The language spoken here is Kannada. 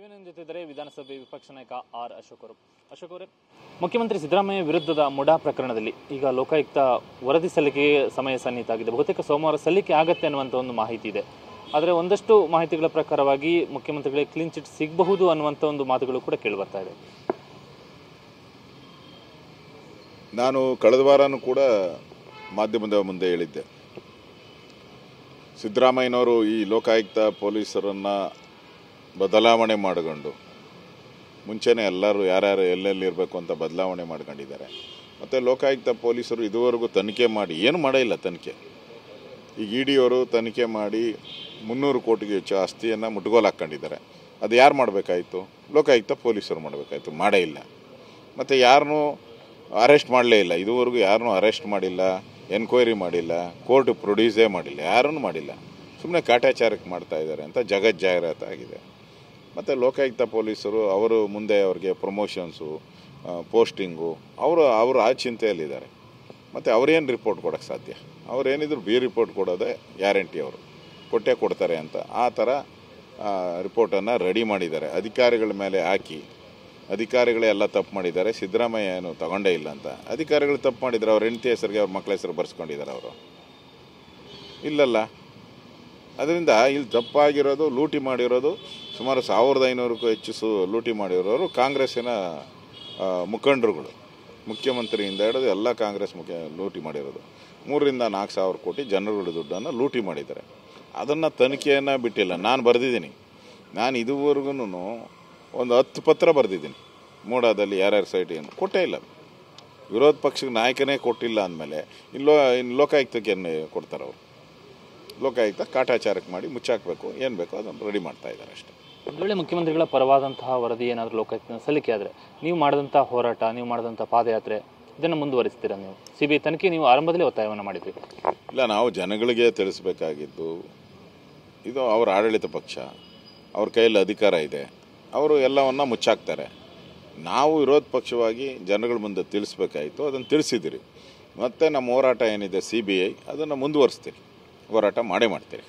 ನೀವೇನು ಜೊತೆಯಿದ್ದರೆ ವಿಧಾನಸಭೆ ವಿಪಕ್ಷ ನಾಯಕ ಆರ್ ಅಶೋಕ್ ಅವರೇ, ಮುಖ್ಯಮಂತ್ರಿ ಸಿದ್ದರಾಮಯ್ಯ ವಿರುದ್ಧದ ಮುಡಾ ಪ್ರಕರಣದಲ್ಲಿ ಈಗ ಲೋಕಾಯುಕ್ತ ವರದಿ ಸಲ್ಲಿಕೆಗೆ ಸಮಯ ಸನ್ನಿಹಿತ. ಬಹುತೇಕ ಸೋಮವಾರ ಸಲ್ಲಿಕೆ ಆಗತ್ತೆ ಅನ್ನುವಂಥ ಒಂದು ಮಾಹಿತಿ ಇದೆ. ಆದರೆ ಒಂದಷ್ಟು ಮಾಹಿತಿಗಳ ಪ್ರಕಾರವಾಗಿ ಮುಖ್ಯಮಂತ್ರಿಗಳಿಗೆ ಕ್ಲೀನ್ ಚಿಟ್ ಸಿಗಬಹುದು ಅನ್ನುವಂಥ ಒಂದು ಮಾತುಗಳು ಕೂಡ ಕೇಳಿಬರ್ತಾ ಇದೆ. ನಾನು ಕಳೆದ ವಾರನೂ ಕೂಡ ಮಾಧ್ಯಮದ ಮುಂದೆ ಹೇಳಿದ್ದೆ, ಸಿದ್ದರಾಮಯ್ಯನವರು ಈ ಲೋಕಾಯುಕ್ತ ಪೊಲೀಸರನ್ನು ಬದಲಾವಣೆ ಮಾಡಿಕೊಂಡು ಮುಂಚೆನೇ ಎಲ್ಲರೂ ಯಾರ್ಯಾರು ಎಲ್ಲೆಲ್ಲಿ ಇರಬೇಕು ಅಂತ ಬದಲಾವಣೆ ಮಾಡ್ಕೊಂಡಿದ್ದಾರೆ. ಮತ್ತು ಲೋಕಾಯುಕ್ತ ಪೊಲೀಸರು ಇದುವರೆಗೂ ತನಿಖೆ ಮಾಡಿ ಏನು ಮಾಡಿಲ್ಲ. ತನಿಖೆ ಈಗ ಇಡಿಯವರು ತನಿಖೆ ಮಾಡಿ 300 ಕೋಟಿಗೆ ಹೆಚ್ಚು ಆಸ್ತಿಯನ್ನು ಮುಟ್ಗೋಲು ಹಾಕ್ಕೊಂಡಿದ್ದಾರೆ. ಅದು ಯಾರು ಮಾಡಬೇಕಾಯಿತು? ಲೋಕಾಯುಕ್ತ ಪೊಲೀಸರು ಮಾಡಬೇಕಾಯಿತು, ಮಾಡೇ ಇಲ್ಲ. ಮತ್ತು ಯಾರನ್ನೂ ಅರೆಸ್ಟ್ ಮಾಡಲೇ ಇಲ್ಲ. ಇದುವರೆಗೂ ಯಾರನ್ನೂ ಅರೆಸ್ಟ್ ಮಾಡಿಲ್ಲ, ಎನ್ಕ್ವೈರಿ ಮಾಡಿಲ್ಲ, ಕೋರ್ಟ್ ಪ್ರೊಡ್ಯೂಸೇ ಮಾಡಿಲ್ಲ, ಯಾರನ್ನೂ ಮಾಡಿಲ್ಲ. ಸುಮ್ಮನೆ ಕಾಟಾಚಾರಕ್ಕೆ ಮಾಡ್ತಾಯಿದ್ದಾರೆ ಅಂತ ಜಾಹೀರಾತಾಗಿದೆ. ಮತ್ತು ಲೋಕಾಯುಕ್ತ ಪೊಲೀಸರು ಅವರು ಮುಂದೆ ಅವ್ರಿಗೆ ಪ್ರಮೋಷನ್ಸು, ಪೋಸ್ಟಿಂಗು ಅವರು ಆ ಚಿಂತೆಯಲ್ಲಿದ್ದಾರೆ. ಮತ್ತು ಅವರೇನು ರಿಪೋರ್ಟ್ ಕೊಡೋಕ್ಕೆ ಸಾಧ್ಯ? ಅವರೇನಿದ್ರು ರಿಪೋರ್ಟ್ ಕೊಡೋದೇ ಗ್ಯಾರಂಟಿ, ಅವರು ಕೊಟ್ಟೇ ಕೊಡ್ತಾರೆ ಅಂತ ಆ ಥರ ರಿಪೋರ್ಟನ್ನು ರೆಡಿ ಮಾಡಿದ್ದಾರೆ. ಅಧಿಕಾರಿಗಳ ಮೇಲೆ ಹಾಕಿ ಅಧಿಕಾರಿಗಳೇ ಎಲ್ಲ ತಪ್ಪು ಮಾಡಿದ್ದಾರೆ, ಸಿದ್ದರಾಮಯ್ಯ ಏನು ತಗೊಂಡೇ ಇಲ್ಲ ಅಂತ. ಅಧಿಕಾರಿಗಳು ತಪ್ಪು ಮಾಡಿದ್ದಾರೆ, ಅವ್ರ ಹೆಂಡತಿ ಹೆಸರಿಗೆ ಅವ್ರ ಮಕ್ಕಳ ಹೆಸರು ಬರ್ಸ್ಕೊಂಡಿದ್ದಾರೆ. ಅವರು ಇಲ್ಲಲ್ಲ. ಅದರಿಂದ ಇಲ್ಲಿ ತಪ್ಪಾಗಿರೋದು, ಲೂಟಿ ಮಾಡಿರೋದು ಸುಮಾರು 1500ಕ್ಕೂ ಹೆಚ್ಚು ಲೂಟಿ ಮಾಡಿರೋರು ಕಾಂಗ್ರೆಸ್ಸಿನ ಮುಖಂಡರುಗಳು. ಮುಖ್ಯಮಂತ್ರಿಯಿಂದ ಹಿಡಿದು ಎಲ್ಲ ಕಾಂಗ್ರೆಸ್ ಲೂಟಿ ಮಾಡಿರೋದು. 3,000-4 ಸಾವಿರ ಕೋಟಿ ಜನರುಗಳ ದುಡ್ಡನ್ನು ಲೂಟಿ ಮಾಡಿದ್ದಾರೆ. ಅದನ್ನು ತನಿಖೆಯನ್ನು ಬಿಟ್ಟಿಲ್ಲ. ನಾನು ಬರೆದಿದ್ದೀನಿ, ನಾನು ಇದುವರೆಗೂ ಒಂದು 10 ಪತ್ರ ಬರೆದಿದ್ದೀನಿ. ಮೋಡಾದಲ್ಲಿ ಯಾರ್ಯಾರು ಸೈಟ್ ಏನು ಕೊಟ್ಟೇ ಇಲ್ಲ. ವಿರೋಧ ಪಕ್ಷಕ್ಕೆ ನಾಯಕನೇ ಕೊಟ್ಟಿಲ್ಲ ಅಂದಮೇಲೆ ಇನ್ನು ಲೋಕಾಯುಕ್ತಕ್ಕೆ ಏನು ಕೊಡ್ತಾರೆ? ಅವರು ಲೋಕಾಯುಕ್ತ ಕಾಟಾಚಾರಕ್ಕೆ ಮಾಡಿ ಮುಚ್ಚಾಕಬೇಕು, ಏನು ಬೇಕೋ ಅದನ್ನು ರೆಡಿ ಮಾಡ್ತಾ ಇದ್ದಾರೆ ಅಷ್ಟೇ. ಒಂದು ವೇಳೆ ಮುಖ್ಯಮಂತ್ರಿಗಳ ಪರವಾದಂತಹ ವರದಿ ಏನಾದರೂ ಲೋಕಾಯುಕ್ತ ಸಲ್ಲಿಕೆ ಆದರೆ ನೀವು ಮಾಡಿದಂಥ ಹೋರಾಟ, ನೀವು ಮಾಡಿದಂಥ ಪಾದಯಾತ್ರೆ ಇದನ್ನು ಮುಂದುವರಿಸ್ತೀರಾ? ನೀವು CBI ತನಿಖೆ ನೀವು ಆರಂಭದಲ್ಲೇ ಒತ್ತಾಯವನ್ನು ಮಾಡಿದ್ರಿ. ಇಲ್ಲ, ನಾವು ಜನಗಳಿಗೆ ತಿಳಿಸ್ಬೇಕಾಗಿದ್ದು, ಇದು ಅವರ ಆಡಳಿತ ಪಕ್ಷ, ಅವ್ರ ಕೈಯಲ್ಲಿ ಅಧಿಕಾರ ಇದೆ, ಅವರು ಎಲ್ಲವನ್ನ ಮುಚ್ಚಾಕ್ತಾರೆ. ನಾವು ವಿರೋಧ ಪಕ್ಷವಾಗಿ ಜನಗಳ ಮುಂದೆ ತಿಳಿಸ್ಬೇಕಾಯಿತು, ಅದನ್ನು ತಿಳಿಸಿದ್ದೀರಿ. ಮತ್ತು ನಮ್ಮ ಹೋರಾಟ ಏನಿದೆ CBI ಅದನ್ನು ಮುಂದುವರಿಸ್ತೀರಿ, ಹೋರಾಟ ಮಾಡೇ ಮಾಡ್ತೀರಿ.